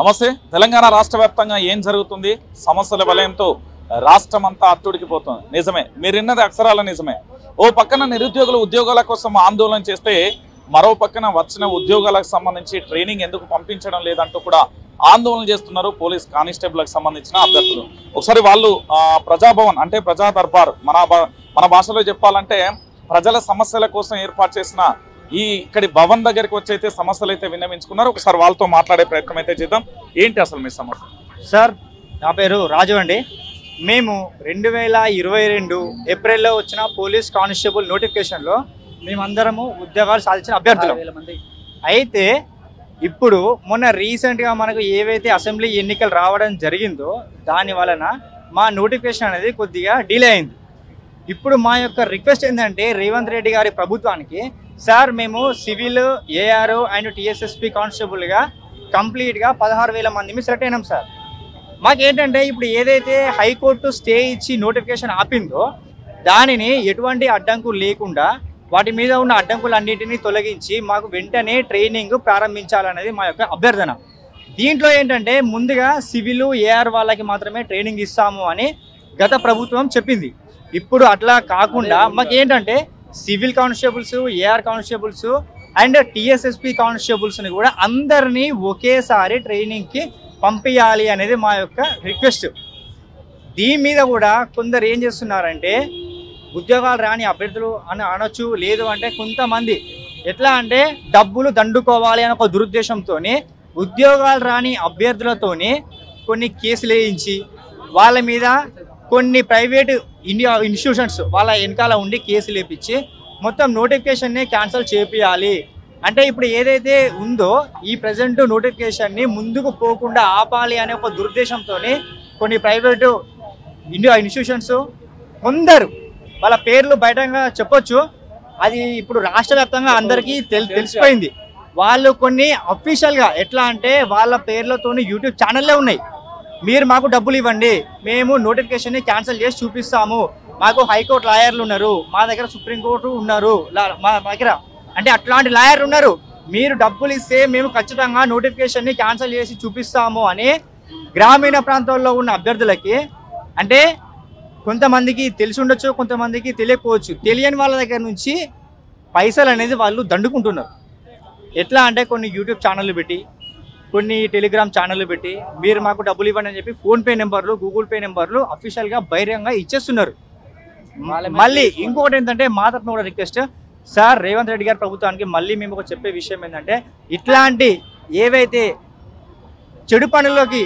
నమస్తే. తెలంగాణ రాష్ట్ర వ్యాప్తంగా ఏం జరుగుతుంది? సమస్యల వలయంతో రాష్ట్రం అంతా అట్టుడికిపోతుంది. నిజమే, మీరున్నది అక్షరాల నిజమే. ఓ పక్కన నిరుద్యోగులు ఉద్యోగాల కోసం ఆందోళన చేస్తే మరో పక్కన వచ్చిన ఉద్యోగాలకు సంబంధించి ట్రైనింగ్ ఎందుకు పంపించడం లేదంటూ కూడా ఆందోళన చేస్తున్నారు పోలీస్ కానిస్టేబుల్కి సంబంధించిన అభ్యర్థులు. ఒకసారి వాళ్ళు ప్రజాభవన్ అంటే ప్రజా దర్బార్ మన భాషలో చెప్పాలంటే ప్రజల సమస్యల కోసం ఏర్పాటు చేసిన ఇక్కడి భవన్ దగ్గరికి వచ్చి అయితే సమస్యలు అయితే విన్నవించుకున్నారు. ఒకసారి వాళ్ళతో మాట్లాడే ప్రయత్నం అయితే చేద్దాం. ఏంటి అసలు మీ సమస్య? సార్, నా పేరు రాజు అండి. మేము 2022 ఏప్రిల్లో వచ్చిన పోలీస్ కానిస్టేబుల్ నోటిఫికేషన్లో మేమందరము ఉద్యోగాలు సాధించిన అభ్యర్థులు. అయితే ఇప్పుడు మొన్న రీసెంట్గా మనకు ఏవైతే అసెంబ్లీ ఎన్నికలు రావడం జరిగిందో దాని వలన మా నోటిఫికేషన్ అనేది కొద్దిగా డిలే అయింది. ఇప్పుడు మా యొక్క రిక్వెస్ట్ ఏంటంటే రేవంత్ రెడ్డి గారి ప్రభుత్వానికి, సార్ మేము సివిల్, ఏఆర్ అండ్ టీఎస్ఎస్పీ కానిస్టేబుల్గా కంప్లీట్గా 16,000 మంది సెలెక్ట్ అయినాం సార్. మాకేంటంటే ఇప్పుడు ఏదైతే హైకోర్టు స్టే ఇచ్చి నోటిఫికేషన్ ఆపిందో దానిని ఎటువంటి అడ్డంకులు లేకుండా వాటి మీద ఉన్న అడ్డంకులన్నింటినీ తొలగించి మాకు వెంటనే ట్రైనింగ్ ప్రారంభించాలనేది మా యొక్క అభ్యర్థన. దీంట్లో ఏంటంటే ముందుగా సివిల్, ఏఆర్ వాళ్ళకి మాత్రమే ట్రైనింగ్ ఇస్తాము అని గత ప్రభుత్వం చెప్పింది. ఇప్పుడు అట్లా కాకుండా మాకు ఏంటంటే civil constables, AR constables and TSSP కానిస్టేబుల్స్ని కూడా అందరినీ ఒకేసారి ట్రైనింగ్కి పంపించాలి అనేది మా యొక్క రిక్వెస్ట్. దీని మీద కూడా కొందరు ఏం చేస్తున్నారంటే ఉద్యోగాలు రాని అభ్యర్థులు అని అనొచ్చు, లేదు అంటే కొంతమంది ఎట్లా అంటే డబ్బులు దండుకోవాలి అనే ఒక దురుద్దేశంతో ఉద్యోగాలు రాని అభ్యర్థులతోని కొన్ని కేసులు వేయించి వాళ్ళ మీద కొన్ని ప్రైవేటు ఇన్స్టిట్యూషన్స్ వాళ్ళ వెనకాల ఉండి కేసులు వేయించి మొత్తం నోటిఫికేషన్ని క్యాన్సిల్ చేపియాలి. అంటే ఇప్పుడు ఏదైతే ఉందో ఈ ప్రజెంట్ నోటిఫికేషన్ని ముందుకు పోకుండా ఆపాలి అనే ఒక దురుద్దేశంతో కొన్ని ప్రైవేటు ఇన్స్టిట్యూషన్స్ కొందరు వాళ్ళ పేర్లు బయటగా చెప్పొచ్చు, అది ఇప్పుడు రాష్ట్ర వ్యాప్తంగా అందరికీ తెలిసిపోయింది. వాళ్ళు కొన్ని అఫీషియల్గా ఎట్లా అంటే వాళ్ళ పేర్లతోని యూట్యూబ్ ఛానల్లే ఉన్నాయి. మీరు మాకు డబ్బులు ఇవ్వండి, మేము నోటిఫికేషన్ని క్యాన్సిల్ చేసి చూపిస్తాము, మాకు హైకోర్టు లాయర్లు ఉన్నారు, మా దగ్గర సుప్రీంకోర్టు ఉన్నారు, మా దగ్గర అంటే అట్లాంటి లాయర్లు ఉన్నారు, మీరు డబ్బులు ఇస్తే మేము ఖచ్చితంగా నోటిఫికేషన్ని క్యాన్సిల్ చేసి చూపిస్తాము అని గ్రామీణ ప్రాంతాల్లో ఉన్న అభ్యర్థులకి, అంటే కొంతమందికి తెలిసి ఉండొచ్చు, కొంతమందికి తెలియకపోవచ్చు, తెలియని వాళ్ళ దగ్గర నుంచి పైసలు అనేది వాళ్ళు దండుకుంటున్నారు. ఎట్లా అంటే కొన్ని యూట్యూబ్ ఛానళ్ళు పెట్టి, కొన్ని టెలిగ్రామ్ ఛానళ్ళు పెట్టి మీరు మాకు డబ్బులు ఇవ్వండి అని చెప్పి ఫోన్పే నెంబర్లు, గూగుల్ పే నెంబర్లు అఫీషియల్గా బహిరంగంగా ఇచ్చేస్తున్నారు. మళ్ళీ ఇంకొకటి ఏంటంటే మా తరఫున కూడా రిక్వెస్ట్, సార్ రేవంత్ రెడ్డి గారి ప్రభుత్వానికి మళ్ళీ మేము ఒక చెప్పే విషయం ఏంటంటే ఇట్లాంటి ఏవైతే చెడు పనుల్లోకి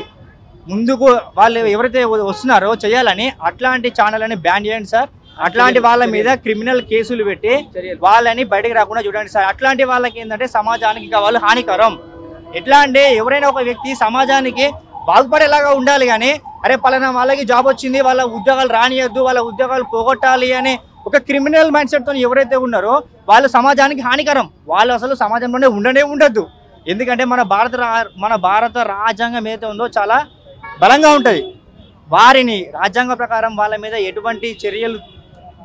ముందుకు వాళ్ళు ఎవరైతే వస్తున్నారో చేయాలని అట్లాంటి ఛానళ్ళని బ్యాన్ చేయండి సార్. అట్లాంటి వాళ్ళ మీద క్రిమినల్ కేసులు పెట్టి వాళ్ళని బయటకు రాకుండా చూడండి సార్. అట్లాంటి వాళ్ళకి ఏంటంటే సమాజానికి ఇంకా వాళ్ళు హానికరం. ఎట్లా అంటే ఎవరైనా ఒక వ్యక్తి సమాజానికి బాగుపడేలాగా ఉండాలి, కానీ అరే పలానా వాళ్ళకి జాబ్ వచ్చింది, వాళ్ళ ఉద్యోగాలు రానియద్దు, వాళ్ళ ఉద్యోగాలు పోగొట్టాలి అనే ఒక క్రిమినల్ మైండ్ సెట్తో ఎవరైతే ఉన్నారో వాళ్ళు సమాజానికి హానికరం. వాళ్ళు అసలు సమాజంలోనే ఉండద్దు. ఎందుకంటే మన భారత రాజ్యాంగం ఏదైతే ఉందో చాలా బలంగా ఉంటుంది. వారిని రాజ్యాంగ ప్రకారం వాళ్ళ మీద ఎటువంటి చర్యలు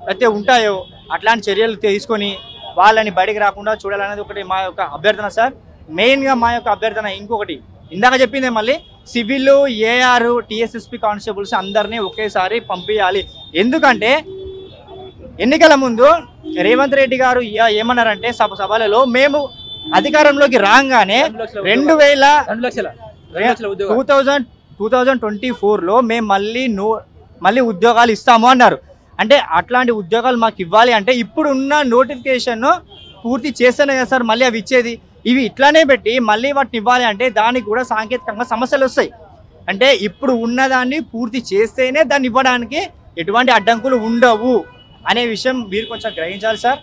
అయితే ఉంటాయో అట్లాంటి చర్యలు తీసుకొని వాళ్ళని బయటికి రాకుండా చూడాలనేది ఒకటి మా యొక్క అభ్యర్థన సార్. మెయిన్గా మా యొక్క అభ్యర్థన ఇంకొకటి ఇందాక చెప్పిందే, మళ్ళీ సివిల్, ఏఆర్, టీఎస్ఎస్పీ కానిస్టేబుల్స్ అందరినీ ఒకేసారి పంపించాలి. ఎందుకంటే ఎన్నికల ముందు రేవంత్ రెడ్డి గారు ఏమన్నారంటే సభలలో మేము అధికారంలోకి రాగానే 2024లో మేము మళ్ళీ ఉద్యోగాలు ఇస్తాము అన్నారు. అంటే అట్లాంటి ఉద్యోగాలు మాకు ఇవ్వాలి అంటే ఇప్పుడున్న నోటిఫికేషన్ పూర్తి చేస్తేనే కదా సార్ మళ్ళీ అవి ఇచ్చేది. ఇవి ఇట్లానే పెట్టి మళ్ళీ వాటిని ఇవ్వాలి అంటే దానికి కూడా సాంకేతికంగా సమస్యలు వస్తాయి. అంటే ఇప్పుడు ఉన్నదాన్ని పూర్తి చేస్తేనే దాన్ని ఇవ్వడానికి ఎటువంటి అడ్డంకులు ఉండవు అనే విషయం మీరు కొంచెం గ్రహించాలి సార్.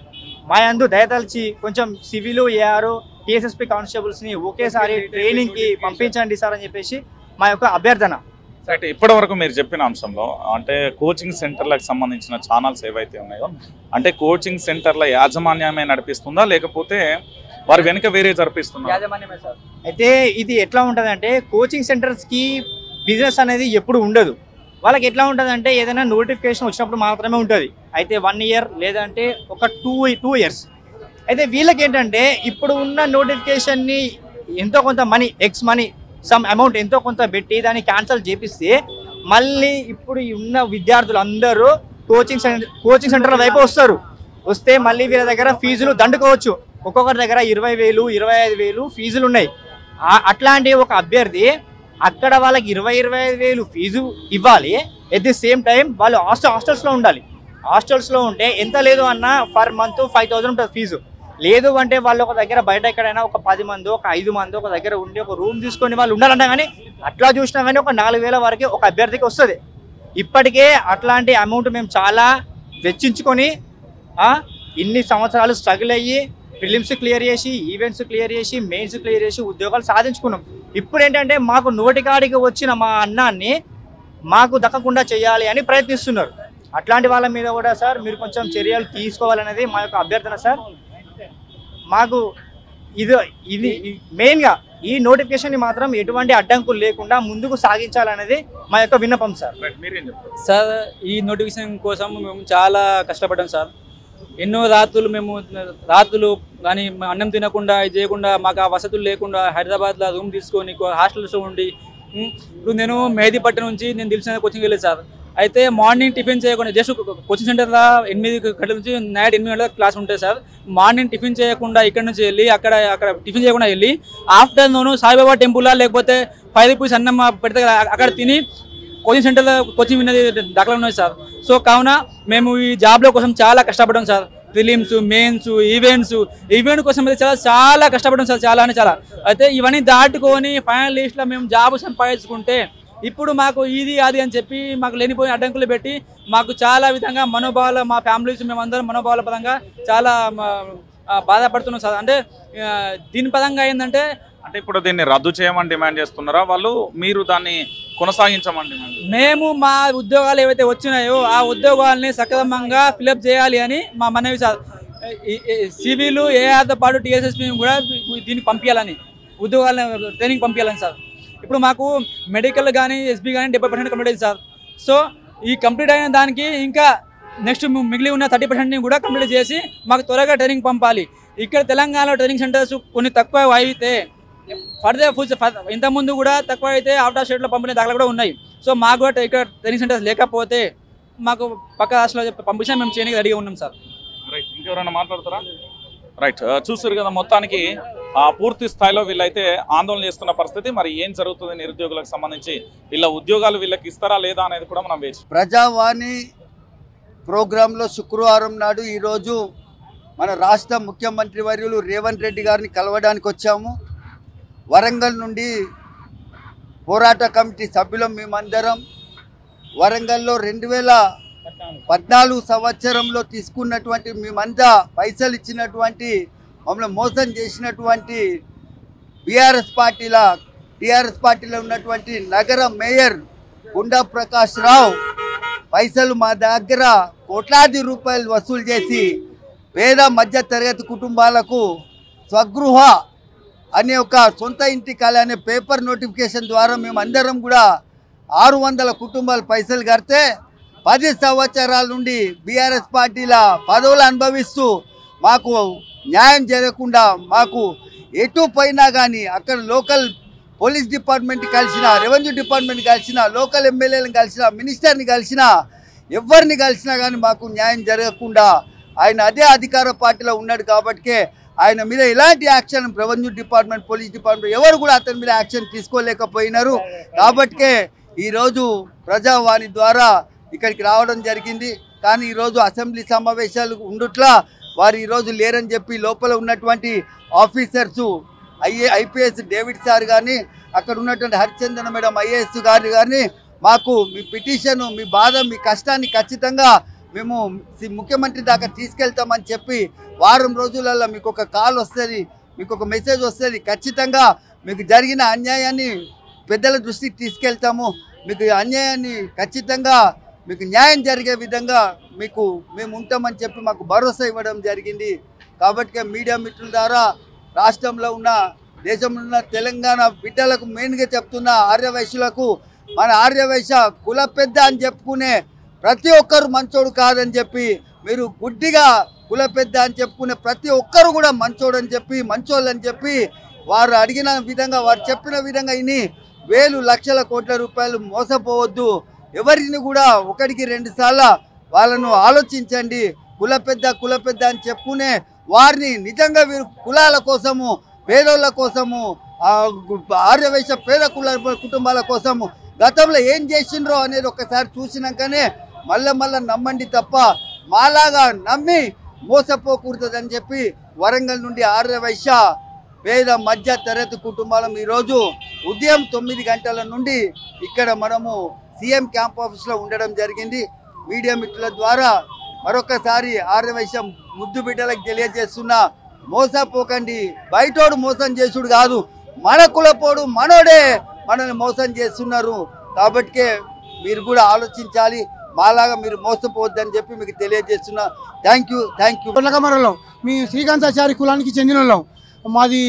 మా యందు దయతలిచి కొంచెం సివిల్, ఏఆర్, టీఎస్ఎస్పీ కానిస్టేబుల్స్ని ఒకేసారి ట్రైనింగ్కి పంపించండి సార్ అని చెప్పేసి మా యొక్క అభ్యర్థన. అంటే ఇప్పటి వరకు మీరు చెప్పిన అంశంలో అంటే కోచింగ్ సెంటర్లకు సంబంధించిన ఛానల్స్ ఏవైతే ఉన్నాయో అంటే కోచింగ్ సెంటర్ల యాజమాన్యమే నడిపిస్తుందా లేకపోతే వారి వెనుక వేరే జరిపిస్తుందా? యాజమాన్యమే సార్. అయితే ఇది ఎట్లా ఉంటుంది అంటే కోచింగ్ సెంటర్స్కి బిజినెస్ అనేది ఎప్పుడు ఉండదు. వాళ్ళకి ఎట్లా ఉంటుంది అంటే ఏదైనా నోటిఫికేషన్ వచ్చినప్పుడు మాత్రమే ఉంటుంది. అయితే 1 ఇయర్ లేదంటే ఒక 2 ఇయర్స్. అయితే వీళ్ళకి ఏంటంటే ఇప్పుడు ఉన్న నోటిఫికేషన్ని ఎంతో కొంత money, X money some amount ఎంతో కొంత పెట్టి దాన్ని క్యాన్సిల్ చేపిస్తే మళ్ళీ ఇప్పుడు ఉన్న విద్యార్థులు అందరూ కోచింగ్ సెంటర్ల వైపు వస్తే మళ్ళీ వీళ్ళ దగ్గర ఫీజులు దండుకోవచ్చు. ఒక్కొక్కరి దగ్గర 20,000 25,000 ఫీజులు ఉన్నాయి. అట్లాంటి ఒక అభ్యర్థి అక్కడ వాళ్ళకి 20,000 ఫీజు ఇవ్వాలి. ఎట్ ది సేమ్ టైం వాళ్ళు హాస్టల్స్లో ఉండాలి. హాస్టల్స్లో ఉంటే ఎంత లేదు అన్న పర్ మంత్ 5,000 ఉంటుంది ఫీజు. లేదు అంటే వాళ్ళు ఒక దగ్గర బయట ఎక్కడైనా ఒక 10 మంది ఒక 5 మంది ఒక దగ్గర ఉండి ఒక రూమ్ తీసుకొని వాళ్ళు ఉండాలంటే కానీ అట్లా చూసినా కానీ ఒక 4,000 వరకు ఒక అభ్యర్థికి వస్తుంది. ఇప్పటికే అట్లాంటి అమౌంట్ మేము చాలా వెచ్చించుకొని ఇన్ని సంవత్సరాలు స్ట్రగుల్ అయ్యి ప్రిలిమ్స్ క్లియర్ చేసి ఈవెంట్స్ క్లియర్ చేసి మెయిన్స్ క్లియర్ చేసి ఉద్యోగాలు సాధించుకున్నాం. ఇప్పుడు ఏంటంటే మాకు నోటికాడికి వచ్చిన మా అన్నాన్ని మాకు దక్కకుండా చేయాలి అని ప్రయత్నిస్తున్నారు. అట్లాంటి వాళ్ళ మీద కూడా సార్ మీరు కొంచెం చర్యలు తీసుకోవాలనేది మా యొక్క అభ్యర్థన సార్. మాకు ఇది మెయిన్గా ఈ నోటిఫికేషన్ మాత్రం ఎటువంటి అడ్డంకులు లేకుండా ముందుకు సాగించాలనేది మా యొక్క విన్నపం సార్. సార్ ఈ నోటిఫికేషన్ కోసం మేము చాలా కష్టపడ్డాం సార్. ఎన్నో రాత్రులు కానీ అన్నం తినకుండా ఇది చేయకుండా మాకు ఆ వసతులు లేకుండా హైదరాబాద్లో రూమ్ తీసుకొని హాస్టల్స్ ఉండి ఇప్పుడు నేను మెహదీపట్నం నుంచి నేను దిల్సుఖ్నగర్ కోచింగ్ వెళ్ళేది సార్. అయితే మార్నింగ్ టిఫిన్ చేయకుండా జస్ట్ కోచింగ్ సెంటర్లో 8 గంటల నుంచి నైట్ 8 గంటల క్లాస్ ఉంటుంది సార్. మార్నింగ్ టిఫిన్ చేయకుండా ఇక్కడ నుంచి వెళ్ళి అక్కడ టిఫిన్ చేయకుండా వెళ్ళి ఆఫ్టర్నూన్ సాయిబాబా టెంపుల్ లేకపోతే 5 రూపీస్ అన్నం పెడితే అక్కడ తిని కోచింగ్ సెంటర్లో కోచింగ్ విన్నది దాఖలా ఉన్నాయి సార్. సో కావున మేము ఈ జాబ్ల కోసం చాలా కష్టపడ్డాం సార్. ప్రిలిమ్స్ మెయిన్స్ ఈవెంట్ కోసం అయితే చాలా కష్టపడ్డాం సార్, చాలా చాలా. అయితే ఇవన్నీ దాటుకొని ఫైనల్ లిస్ట్లో మేము జాబ్ సంపాదించుకుంటే ఇప్పుడు మాకు ఇది అది అని చెప్పి మాకు లేనిపోయిన అడ్డంకులు పెట్టి మాకు చాలా విధంగా మనోభావాలు మా ఫ్యామిలీస్ మేమందరం మనోభావాల పరంగా చాలా బాధపడుతున్నాం సార్. అంటే దీని పరంగా ఏంటంటే ఇప్పుడు దీన్ని రద్దు చేయమని డిమాండ్ చేస్తున్నారా వాళ్ళు, మీరు దాన్ని కొనసాగించమని డిమాండ్? మేము మా ఉద్యోగాలు ఏవైతే వచ్చినాయో ఆ ఉద్యోగాలని సక్రమంగా ఫిలప్ చేయాలి అని మా మనవి సార్. సివిలు ఏఆర్తో పాటు టీఎస్ఎస్పీ కూడా దీనికి పంపించాలని, ఉద్యోగాలను ట్రైనింగ్ పంపించాలని సార్. ఇప్పుడు మాకు మెడికల్ కానీ ఎస్బీ కానీ 70% కంప్లీట్ అయింది సార్. సో ఈ కంప్లీట్ అయిన దానికి ఇంకా నెక్స్ట్ మిగిలి ఉన్న 30% కూడా కంప్లీట్ చేసి మాకు త్వరగా ట్రైనింగ్ పంపాలి. ఇక్కడ తెలంగాణలో ట్రైనింగ్ సెంటర్స్ కొన్ని తక్కువ అయితే ఇంతకుముందు కూడా తక్కువ అయితే అవుట్ ఆఫ్ స్టేట్లో పంపిణీ దాఖలు కూడా ఉన్నాయి. సో మాకు కూడా ఇక్కడ ట్రైనింగ్ సెంటర్స్ లేకపోతే మాకు పక్క రాష్ట్రంలో పంపించినా మేము చేయడానికి రెడీగా ఉన్నాం సార్. రైట్, ఇంకెవరైనా మాట్లాడతారా? రైట్, చూసారు కదా మొత్తానికి పూర్తి స్థాయిలో వీళ్ళైతే ఆందోళన చేస్తున్న పరిస్థితి. మరి ఏం జరుగుతుంది నిరుద్యోగులకు సంబంధించి, వీళ్ళ ఉద్యోగాలు వీళ్ళకి ఇస్తారా లేదా అనేది కూడా మనం వేచి. ప్రజావాణి ప్రోగ్రాంలో శుక్రవారం నాడు ఈరోజు మన రాష్ట్ర ముఖ్యమంత్రి వర్యులు రేవంత్ రెడ్డి గారిని కలవడానికి వచ్చాము. వరంగల్ నుండి పోరాట కమిటీ సభ్యులం మేమందరం. వరంగల్లో 2014 సంవత్సరంలో తీసుకున్నటువంటి మేమంతా పైసలు ఇచ్చినటువంటి మమ్మల్ని మోసం చేసినటువంటి టీఆర్ఎస్ పార్టీలో ఉన్నటువంటి నగర మేయర్ గుండా ప్రకాష్ రావు పైసలు మా దగ్గర కోట్లాది రూపాయలు వసూలు చేసి పేద మధ్య తరగతి కుటుంబాలకు స్వగృహ అనే ఒక సొంత ఇంటి కళ అనే పేపర్ నోటిఫికేషన్ ద్వారా మేము అందరం కూడా 600 కుటుంబాలు పైసలు కడితే 10 సంవత్సరాల నుండి బీఆర్ఎస్ పార్టీల పదవులు అనుభవిస్తూ మాకు న్యాయం జరగకుండా మాకు ఎటు పోయినా కానీ అక్కడ లోకల్ పోలీస్ డిపార్ట్మెంట్ కలిసిన, రెవెన్యూ డిపార్ట్మెంట్ కలిసిన, లోకల్ ఎమ్మెల్యేలను కలిసిన, మినిస్టర్ని కలిసిన, ఎవరిని కలిసినా కానీ మాకు న్యాయం జరగకుండా ఆయన అదే అధికార పార్టీలో ఉన్నాడు. కాబట్టికే ఆయన మీద ఎలాంటి action revenue department, police department ఎవరు కూడా అతని మీద యాక్షన్ తీసుకోలేకపోయినారు. కాబట్టికే ఈరోజు ప్రజావాణి ద్వారా ఇక్కడికి రావడం జరిగింది. కానీ ఈరోజు అసెంబ్లీ సమావేశాలు ఉండుట్లా వారు ఈరోజు లేరని చెప్పి లోపల ఉన్నటువంటి ఆఫీసర్సు ఐపీఎస్ డేవిడ్ సార్ కానీ అక్కడ ఉన్నటువంటి హరిచందన మేడం ఐఏఎస్ గారు కానీ మాకు మీ పిటిషన్, మీ బాధ, మీ కష్టాన్ని ఖచ్చితంగా మేము ముఖ్యమంత్రి దాకా తీసుకెళ్తామని చెప్పి వారం రోజులలో మీకు ఒక కాల్ వస్తుంది, మీకు ఒక మెసేజ్ వస్తుంది. ఖచ్చితంగా మీకు జరిగిన అన్యాయాన్ని పెద్దల దృష్టికి తీసుకెళ్తాము. మీకు అన్యాయాన్ని ఖచ్చితంగా మీకు న్యాయం జరిగే విధంగా మేము ఉంటామని చెప్పి మాకు భరోసా ఇవ్వడం జరిగింది. కాబట్టి మీడియా మిత్రుల ద్వారా రాష్ట్రంలో ఉన్న, దేశంలో ఉన్న తెలంగాణ బిడ్డలకు మెయిన్గా చెప్తున్న ఆర్యవైశ్యులకు, మన ఆర్యవైశ్య కుల పెద్ద అని చెప్పుకునే ప్రతి ఒక్కరు మంచోడు కాదని చెప్పి, మీరు గుడ్డిగా కుల పెద్ద అని చెప్పుకునే ప్రతి ఒక్కరు కూడా మంచోడు అని చెప్పి, మంచోళ్ళు అని చెప్పి వారు అడిగిన విధంగా వారు చెప్పిన విధంగా ఇన్ని వేలు లక్షల కోట్ల రూపాయలు మోసపోవద్దు. ఎవరిని కూడా ఒకటికి 2 సార్లు వాళ్ళను ఆలోచించండి. కుల పెద్ద అని చెప్పుకునే వారిని నిజంగా వీరు కులాల కోసము, పేదోళ్ళ కోసము, ఆర్యవైశ్య పేద కుటుంబాల కోసము గతంలో ఏం చేసిండ్రో అనేది ఒకసారి చూసినాకనే మళ్ళా నమ్మండి తప్ప మాలాగా నమ్మి మోసపోకూడదని చెప్పి వరంగల్ నుండి ఆర్యవైశ్య పేద మధ్య తరగతి కుటుంబాలం ఈరోజు ఉదయం 9 గంటల నుండి ఇక్కడ మనము సీఎం క్యాంప్ ఆఫీస్లో ఉండడం జరిగింది. మీడియా మిత్రుల ద్వారా మరొకసారి ఆర్యవైశ్య ముద్దు బిడ్డలకు తెలియజేస్తున్నా, మోసపోకండి. బయటోడు మోసం చేసుడు కాదు, మన కులపోడు మనోడే మనల్ని మోసం చేస్తున్నారు. కాబట్టి మీరు కూడా ఆలోచించాలి, మాలాగా మీరు మోసపోవద్దని చెప్పి మీకు తెలియజేస్తున్నా. Thank you. కొల్లకమరలో మీ శ్రీకాంతాచారి కులానికి చెందిన వాళ్ళం. మాది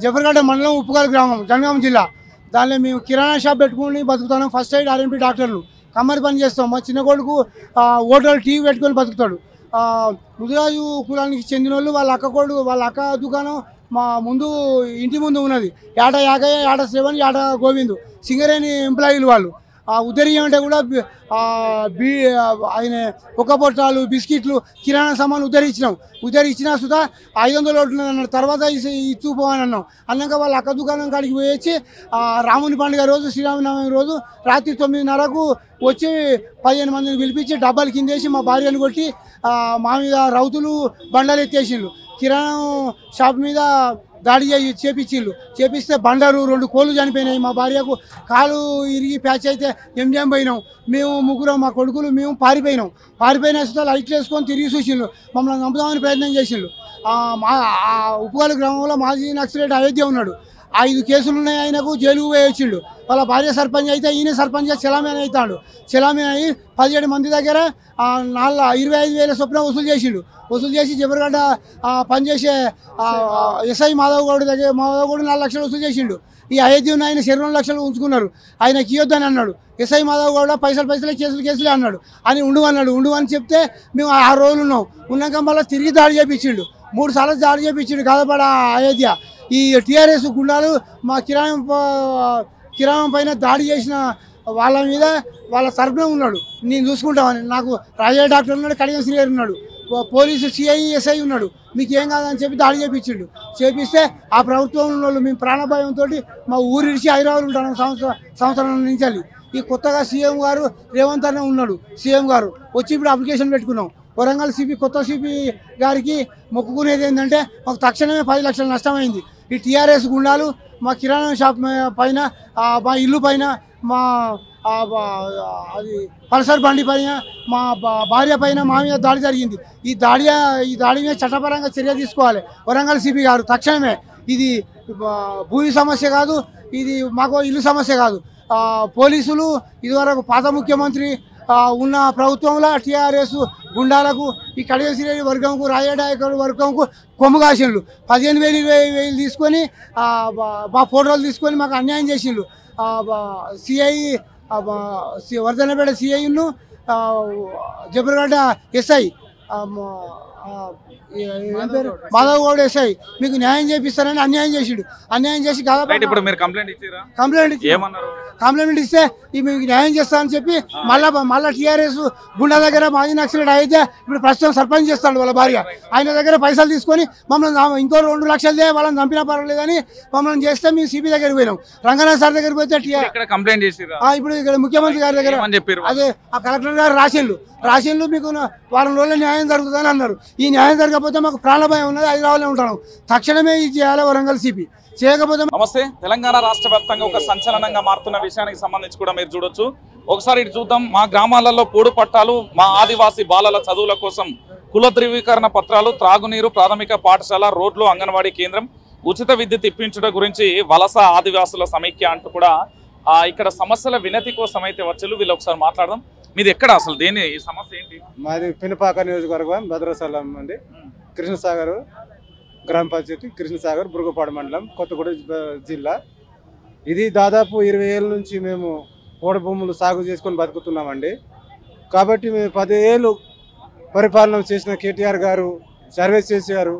జఫర్గడ్డ మండలం ఉప్పుగల్ గ్రామం, జనగాం జిల్లా. దానిలో మేము కిరాణా షాప్ పెట్టుకుని బతుకుతాం. ఫస్ట్ ఎయిడ్ ఆర్ఎంపీ డాక్టర్లు కమ్మరి పని చేస్తాం. మా చిన్న కొడుకు హోటల్ టీవీ పెట్టుకొని బతుకుతాడు. ముదిరాజు కులానికి చెందిన వాళ్ళు వాళ్ళ అక్క దుకాణం మా ఇంటి ముందు ఉన్నది. ఏట యాగయ్య, ఏట శ్రవణ్, ఏట గోవిందు సింగరేణి ఎంప్లాయీలు వాళ్ళు. ఉదరియంటే కూడా ఆయన ఒక్క పొట్టాలు, బిస్కెట్లు, కిరాణా సామాన్లు ఉదరించినా సుధా 500 ఉంటున్నది అన్నాడు. తర్వాత ఇచ్చుపోవని అన్నాం. అన్నాక వాళ్ళ అక్క దుకాణం కాడికి పోయి వచ్చి రాముని పండుగ రోజు, శ్రీరామనవమి రోజు రాత్రి 9:30కు వచ్చి 15 మందిని పిలిపించి డబ్బాలు కిందేసి మా భార్యను కొట్టి మా మీద రౌతులు బండలు ఎత్తేసిండ్రు. కిరాణా షాప్ మీద దాడి చేపిస్తే బండరు 2 కోళ్ళు చనిపోయినాయి. మా భార్యకు కాలు ఇరిగి ప్యాచ్ అయితే ఎంజాం పోయినాం. మేము ముగ్గురం, మా కొడుకులు మేము పారిపోయిన లైట్లు వేసుకొని తిరిగి చూసిండ్రు. మమ్మల్ని చంపుదామని ప్రయత్నం చేసిండ్రు. ఉప్పుగల్ గ్రామంలో మాజీ నక్సలైట్ అయోధ్య ఉన్నాడు. 5 కేసులు ఉన్నాయి. ఆయనకు జైలుకు పోయి వచ్చిండు. వాళ్ళ భార్య సర్పంచ్ అయితే ఈయన సర్పంచ్గా చెలామేన్ అవుతాడు. చెలామేన్ అయ్యి 17 మంది దగ్గర 25,000 చొప్పున వసూలు చేసి జబర్గడ్డ పనిచేసే ఎస్ఐ మాధవ్ గౌడ్ 4 లక్షలు వసూలు చేసిండు. ఈ అయోధ్య ఉన్న ఆయన 2 లక్షలు ఉంచుకున్నారు. ఆయనకి ఇవ్వద్దని అన్నాడు. ఎస్ఐ మాధవ్ గౌడ పైసలే కేసులే అన్నాడు. అని ఉండు అని చెప్తే మేము 6 రోజులు ఉన్నాక మళ్ళీ తిరిగి దాడి చేయించిండు. 3 సార్లు దాడి చేయించిండు కాదపడ అయోధ్య. ఈ టీఆర్ఎస్ గుండాలు మా కిరాణం పైన దాడి చేసిన వాళ్ళ మీద వాళ్ళ తరపున ఉన్నాడు. నేను చూసుకుంటామని నాకు రాజయ్య డాక్టర్ ఉన్నాడు, కడియం శ్రీగారు ఉన్నాడు, పోలీసు సిఐ ఎస్ఐ ఉన్నాడు. మీకు ఏం కాదని చెప్పి దాడి చేపిస్తే ఆ ప్రభుత్వం ఉన్న వాళ్ళు మేము ప్రాణభయంతో మా ఊరిడిచి హైదరాబాద్ ఉంటాను సంవత్సరం నుంచి. ఈ కొత్తగా సీఎం గారు రేవంత్ అనే ఉన్నాడు. సీఎం గారు వచ్చి ఇప్పుడు అప్లికేషన్ పెట్టుకున్నాం. వరంగల్ కొత్త సిపి గారికి మొక్కుకునేది ఏంటంటే మాకు తక్షణమే 10 లక్షల నష్టమైంది. ఈ టీఆర్ఎస్ గుండాలు మా కిరాణా షాప్ పైన, మా ఇల్లు పైన, మా అది పల్సర్ బండి పైన, మా భార్య పైన మా మీద దాడి జరిగింది. ఈ దాడి మీద చట్టపరంగా చర్య తీసుకోవాలి వరంగల్ సిపి గారు తక్షణమే. ఇది భూమి సమస్య కాదు, ఇది మాకు ఇల్లు సమస్య కాదు. పోలీసులు ఇదివరకు పాత ముఖ్యమంత్రి ఉన్న ప్రభుత్వంలో టీఆర్ఎస్ గుండాలకు ఈ కడియశ్రీ వర్గంకు, రాజడాయకుల వర్గంకు కొమ్ము కాసిండ్రు. 15,000 20,000 తీసుకొని మా ఫోటోలు తీసుకొని మాకు అన్యాయం చేసిండ్రు. సిఐ వర్ధనపేట సిఐను, జబర్గడ్డ ఎస్ఐ మాధవ్ గౌడ్ ఎస్ఐ మీకు న్యాయం చేపిస్తారని అన్యాయం చేసి కంప్లైంట్ ఇస్తే మీకు న్యాయం చేస్తానని చెప్పి మళ్ళా టీఆర్ఎస్ గుండా దగ్గర మాజీ నక్సలైట్ అయితే ఇప్పుడు ప్రస్తుతం సర్పంచ్ చేస్తాడు వాళ్ళ భార్య. ఆయన దగ్గర పైసలు తీసుకొని మమ్మల్ని ఇంకో 2 లక్షలదే వాళ్ళని చంపినా పర్వాలేదని మమ్మల్ని చేస్తే మేము సిపి దగ్గరికి పోయినాం. రంగనాథ్ సార్ దగ్గరికి పోతే ఇప్పుడు ఇక్కడ ముఖ్యమంత్రి గారి దగ్గర అదే ఆ కలెక్టర్ గారు రాసిండ్రు మీకు వారం రోజుల్లో న్యాయం జరుగుతుందని అన్నారు. ఈ న్యాయం జరగకపోతే మాకు ప్రాణభయం ఉన్నది, హైదరాబాద్లో ఉంటాను. తక్షణమే ఇది చేయాలి వరంగల్ సిపి. చేయకపోతే నమస్తే. తెలంగాణ రాష్ట్ర వ్యాప్తంగా ఒక సంచలనంగా మారుతున్న విషయానికి సంబంధించి కూడా మీరు చూడొచ్చు. ఒకసారి ఇటు చూద్దాం. మా గ్రామాలలో పోడు పట్టాలు, మా ఆదివాసీ బాలల చదువుల కోసం కుల ధృవీకరణ పత్రాలు, త్రాగునీరు, ప్రాథమిక పాఠశాల, రోడ్లు, అంగన్వాడీ కేంద్రం, ఉచిత విద్యుత్ ఇప్పించడం గురించి వలస ఆదివాసుల సమైక్య అంటూ కూడా ఇక్కడ సమస్యల వినతి కోసం అయితే వచ్చారు. వీళ్ళు ఒకసారి మాట్లాడదాం. మీది ఎక్కడ అసలు ఈ సమస్య ఏంటి? మాది పినపాక నియోజకవర్గం భద్రాచలం అండి. కృష్ణసాగర్ గ్రామ పంచాయతీ, కృష్ణసాగర్ బురుగుపాడు మండలం, కొత్తగూడెం జిల్లా. ఇది దాదాపు 20 ఏళ్ళ నుంచి మేము పోడు భూములు సాగు చేసుకొని బతుకుతున్నామండి. కాబట్టి మేము 10 ఏళ్ళు పరిపాలన చేసిన కేటీఆర్ గారు సర్వే చేశారు.